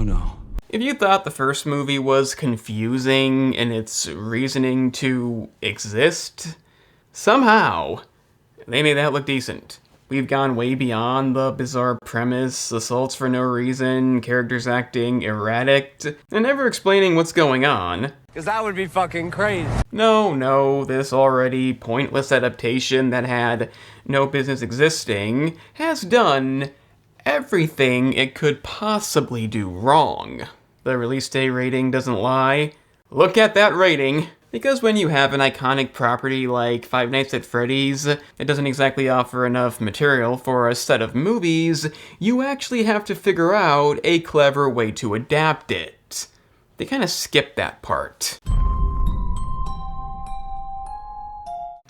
no. If you thought the first movie was confusing in its reasoning to exist, somehow they made that look decent. We've gone way beyond the bizarre premise, assaults for no reason, characters acting erratic, and never explaining what's going on. Because that would be fucking crazy. No, this already pointless adaptation that had no business existing has done everything it could possibly do wrong. The release day rating doesn't lie. Look at that rating! Because when you have an iconic property like Five Nights at Freddy's, it doesn't exactly offer enough material for a set of movies, you actually have to figure out a clever way to adapt it. They kind of skip that part.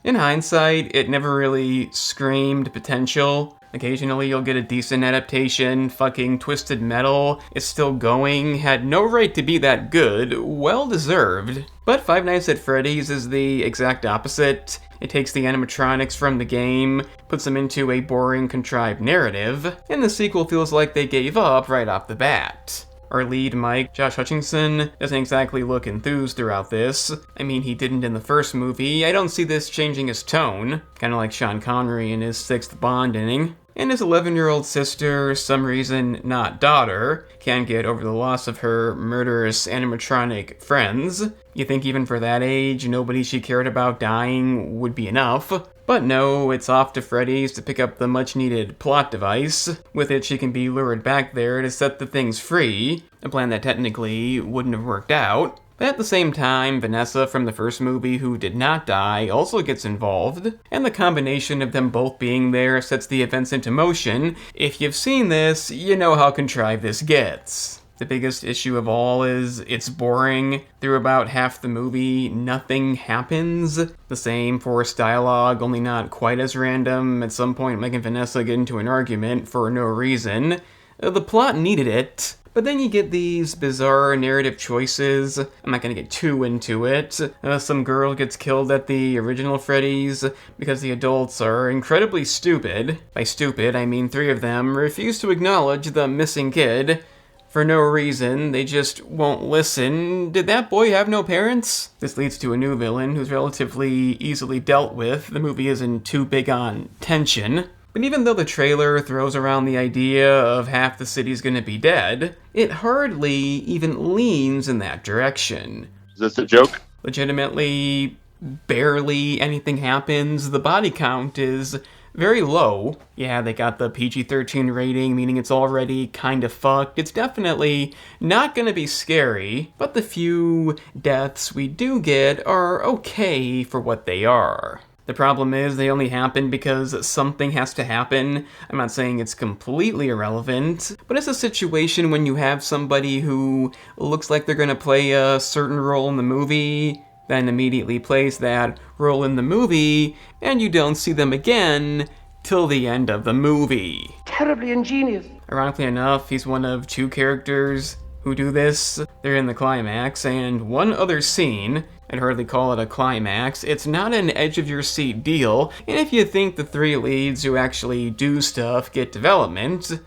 In hindsight, it never really screamed potential. Occasionally you'll get a decent adaptation, fucking Twisted Metal is still going, had no right to be that good, well deserved. But Five Nights at Freddy's is the exact opposite. It takes the animatronics from the game, puts them into a boring, contrived narrative, and the sequel feels like they gave up right off the bat. Our lead Mike, Josh Hutcherson, doesn't exactly look enthused throughout this. I mean, he didn't in the first movie. I don't see this changing his tone, kinda like Sean Connery in his 6th Bond inning. And his 11-year-old sister, some reason not daughter, can't get over the loss of her murderous animatronic friends. You think even for that age, nobody she cared about dying would be enough. But no, it's off to Freddy's to pick up the much-needed plot device. With it, she can be lured back there to set the things free, a plan that technically wouldn't have worked out. But at the same time, Vanessa from the first movie, who did not die, also gets involved, and the combination of them both being there sets the events into motion. If you've seen this, you know how contrived this gets. The biggest issue of all is it's boring. Through about half the movie, nothing happens. The same forced dialogue, only not quite as random. At some point, Mike and Vanessa get into an argument for no reason. The plot needed it. But then you get these bizarre narrative choices. I'm not gonna get too into it. Some girl gets killed at the original Freddy's because the adults are incredibly stupid. By stupid, I mean 3 of them refuse to acknowledge the missing kid. For no reason, they just won't listen. Did that boy have no parents? This leads to a new villain who's relatively easily dealt with. The movie isn't too big on tension. But even though the trailer throws around the idea of half the city's gonna be dead, it hardly even leans in that direction. Is this a joke? Legitimately, barely anything happens. The body count is very low. Yeah, they got the PG-13 rating, meaning it's already kind of fucked. It's definitely not gonna be scary, but the few deaths we do get are okay for what they are. The problem is they only happen because something has to happen. I'm not saying it's completely irrelevant, but it's a situation when you have somebody who looks like they're gonna play a certain role in the movie, then immediately plays that role in the movie, and you don't see them again till the end of the movie. Terribly ingenious. Ironically enough, he's one of 2 characters who do this. They're in the climax, and one other scene. I'd hardly call it a climax. It's not an edge-of-your-seat deal, and if you think the 3 leads who actually do stuff get development,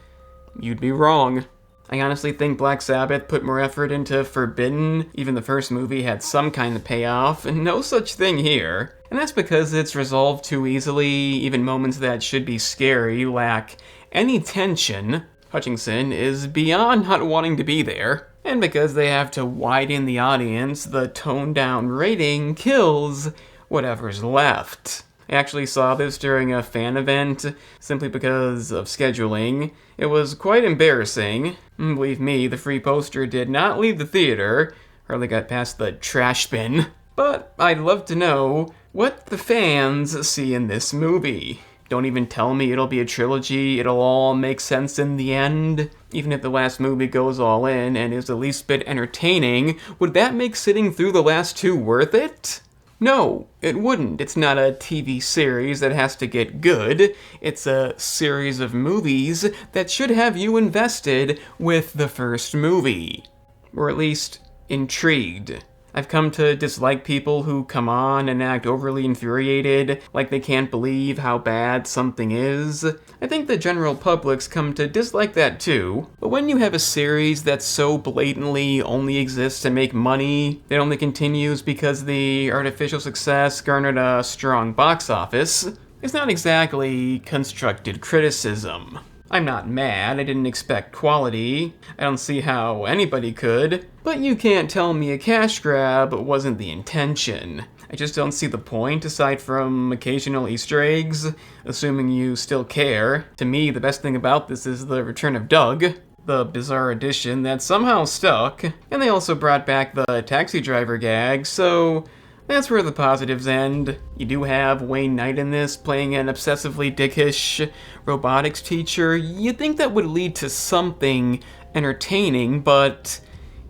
you'd be wrong. I honestly think Black Sabbath put more effort into Forbidden. Even the first movie had some kind of payoff, and no such thing here. And that's because it's resolved too easily. Even moments that should be scary lack any tension. Hutcherson is beyond not wanting to be there. And because they have to widen the audience, the toned-down rating kills whatever's left. I actually saw this during a fan event, simply because of scheduling. It was quite embarrassing. Believe me, the free poster did not leave the theater, hardly got past the trash bin. But I'd love to know what the fans see in this movie. Don't even tell me it'll be a trilogy, it'll all make sense in the end. Even if the last movie goes all in and is the least bit entertaining, would that make sitting through the last 2 worth it? No, it wouldn't. It's not a TV series that has to get good. It's a series of movies that should have you invested with the first movie. Or at least intrigued. I've come to dislike people who come on and act overly infuriated, like they can't believe how bad something is. I think the general public's come to dislike that too. But when you have a series that so blatantly only exists to make money, that only continues because the artificial success garnered a strong box office, it's not exactly constructed criticism. I'm not mad, I didn't expect quality, I don't see how anybody could, but you can't tell me a cash grab wasn't the intention. I just don't see the point aside from occasional Easter eggs, assuming you still care. To me, the best thing about this is the return of Doug, the bizarre addition that somehow stuck, and they also brought back the taxi driver gag, so that's where the positives end. You do have Wayne Knight in this, playing an obsessively dickish robotics teacher. You'd think that would lead to something entertaining, but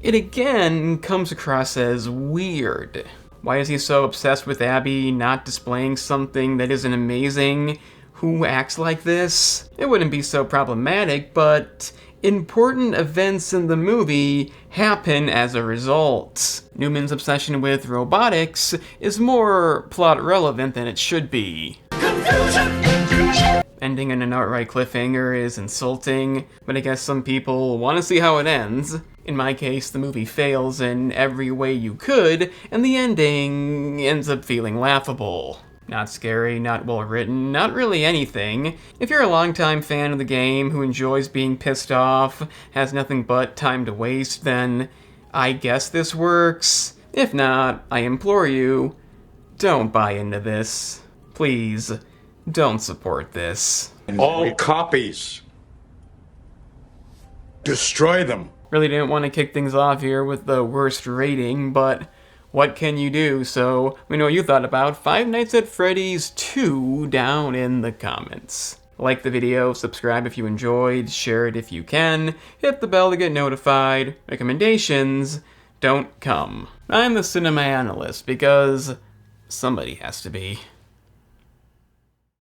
it again comes across as weird. Why is he so obsessed with Abby not displaying something that isn't amazing? Who acts like this? It wouldn't be so problematic, but important events in the movie happen as a result. Newman's obsession with robotics is more plot relevant than it should be. Confusion! Ending in an outright cliffhanger is insulting, but I guess some people want to see how it ends. In my case, the movie fails in every way you could, and the ending ends up feeling laughable. Not scary, not well written, not really anything. If you're a longtime fan of the game who enjoys being pissed off, has nothing but time to waste, then I guess this works. If not, I implore you, don't buy into this. Please, don't support this. All copies. Destroy them. Really didn't want to kick things off here with the worst rating, but what can you do? So, let me know what you thought about Five Nights at Freddy's 2 down in the comments. Like the video, subscribe if you enjoyed, share it if you can, hit the bell to get notified. Recommendations don't come. I'm the cinema analyst because somebody has to be.